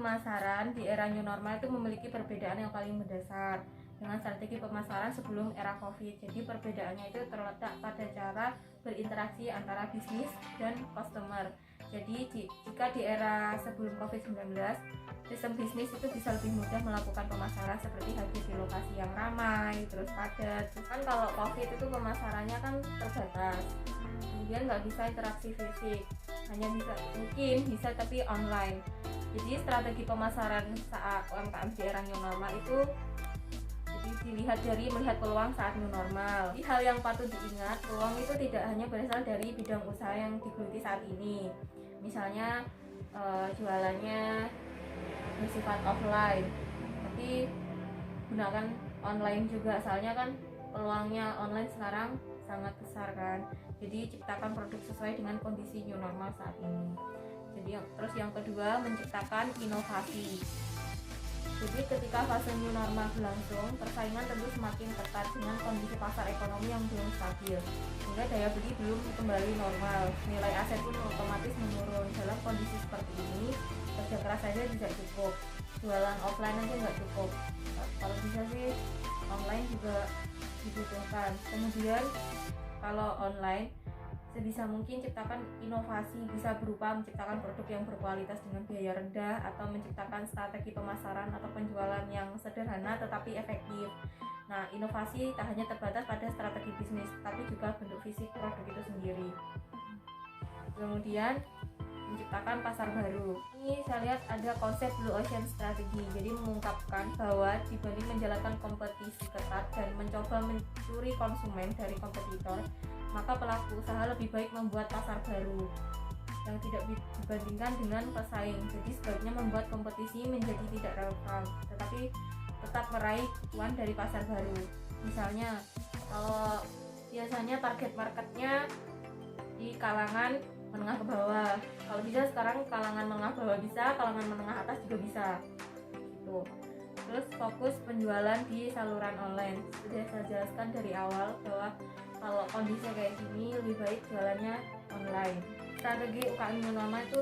pemasaran di era new normal itu memiliki perbedaan yang paling mendasar dengan strategi pemasaran sebelum era COVID. Jadi perbedaannya itu terletak pada cara berinteraksi antara bisnis dan customer. Jadi jika di era sebelum COVID-19, sistem bisnis itu bisa lebih mudah melakukan pemasaran seperti hadir di lokasi yang ramai, terus padat. Terus kan kalau COVID itu pemasarannya kan terbatas, kemudian nggak bisa interaksi fisik, hanya mungkin bisa tapi online. Jadi strategi pemasaran saat UMKM di era new normal itu dilihat dari melihat peluang saat new normal. Jadi hal yang patut diingat, peluang itu tidak hanya berasal dari bidang usaha yang digeluti saat ini. Misalnya jualannya bersifat offline, tapi gunakan online juga, soalnya kan peluangnya online sekarang sangat besar kan. Jadi ciptakan produk sesuai dengan kondisi new normal saat ini. Jadi terus yang kedua, menciptakan inovasi. Jadi ketika fase new normal berlangsung, persaingan tentu semakin ketat dengan kondisi pasar ekonomi yang belum stabil, sehingga daya beli belum kembali normal, nilai aset pun otomatis menurun. Dalam kondisi seperti ini, kerja keras saja tidak cukup, jualan offline aja nggak cukup, kalau bisa sih online juga dibutuhkan. Kemudian kalau online, sebisa mungkin ciptakan inovasi, bisa berupa menciptakan produk yang berkualitas dengan biaya rendah, atau menciptakan strategi pemasaran atau penjualan yang sederhana tetapi efektif. Nah, inovasi tak hanya terbatas pada strategi bisnis, tapi juga bentuk fisik produk itu sendiri. Kemudian menciptakan pasar baru. Ini saya lihat ada konsep Blue Ocean Strategy. Jadi mengungkapkan bahwa dibanding menjalankan kompetisi ketat dan mencoba mencuri konsumen dari kompetitor, maka pelaku usaha lebih baik membuat pasar baru yang tidak dibandingkan dengan pesaing. Jadi sebaiknya membuat kompetisi menjadi tidak relevan, tetapi tetap meraih cuan dari pasar baru. Misalnya kalau biasanya target marketnya di kalangan menengah ke bawah, kalau bisa sekarang kalangan menengah bawah bisa, kalangan menengah atas juga bisa gitu. Terus fokus penjualan di saluran online. Sudah saya jelaskan dari awal bahwa kalau kondisi kayak gini lebih baik jualannya online. Strategi UKM new normal itu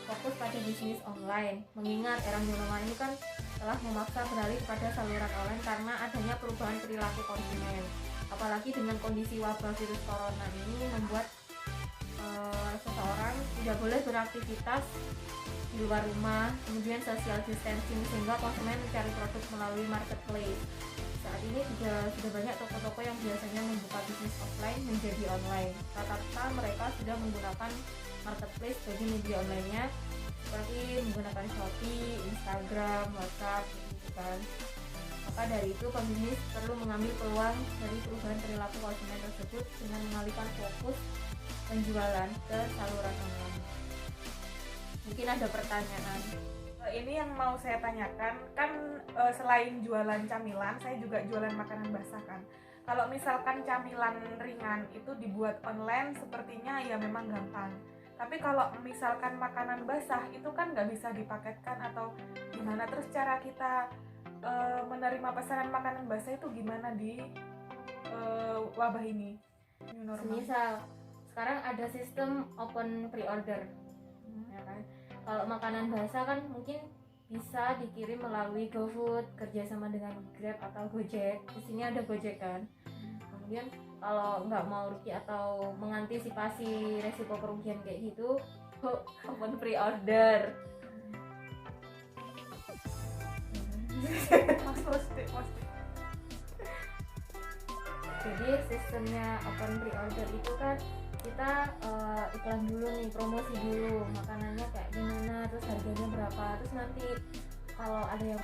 fokus pada bisnis online, mengingat era new normal ini kan telah memaksa beralih kepada saluran online karena adanya perubahan perilaku konsumen. Apalagi dengan kondisi wabah virus corona ini membuat seseorang tidak boleh beraktivitas di luar rumah, kemudian social distancing, sehingga konsumen mencari produk melalui marketplace. Saat ini sudah banyak toko-toko yang biasanya membuka bisnis offline menjadi online. Rata-rata mereka sudah menggunakan marketplace sebagai media online-nya, seperti menggunakan Shopee, Instagram, WhatsApp, gitu kan. Maka dari itu pembisnis perlu mengambil peluang dari perubahan perilaku konsumen tersebut dengan mengalihkan fokus penjualan ke saluran online. Mungkin ada pertanyaan. Ini yang mau saya tanyakan kan, selain jualan camilan, saya juga jualan makanan basah kan. Kalau misalkan camilan ringan itu dibuat online, sepertinya ya memang gampang. Tapi kalau misalkan makanan basah itu kan nggak bisa dipaketkan atau gimana. Terus cara kita menerima pesanan makanan basah itu gimana di wabah ini? Semisal sekarang ada sistem open pre-order, ya kan? Kalau makanan basah kan mungkin bisa dikirim melalui GoFood kerjasama dengan Grab atau Gojek. Di sini ada Gojek kan. Kemudian kalau nggak mau rugi atau mengantisipasi resiko kerugian kayak gitu, open pre-order. Jadi sistemnya open pre-order itu kan kita iklan dulu nih, promosi dulu makanannya kayak gimana, terus harganya berapa, terus nanti kalau ada yang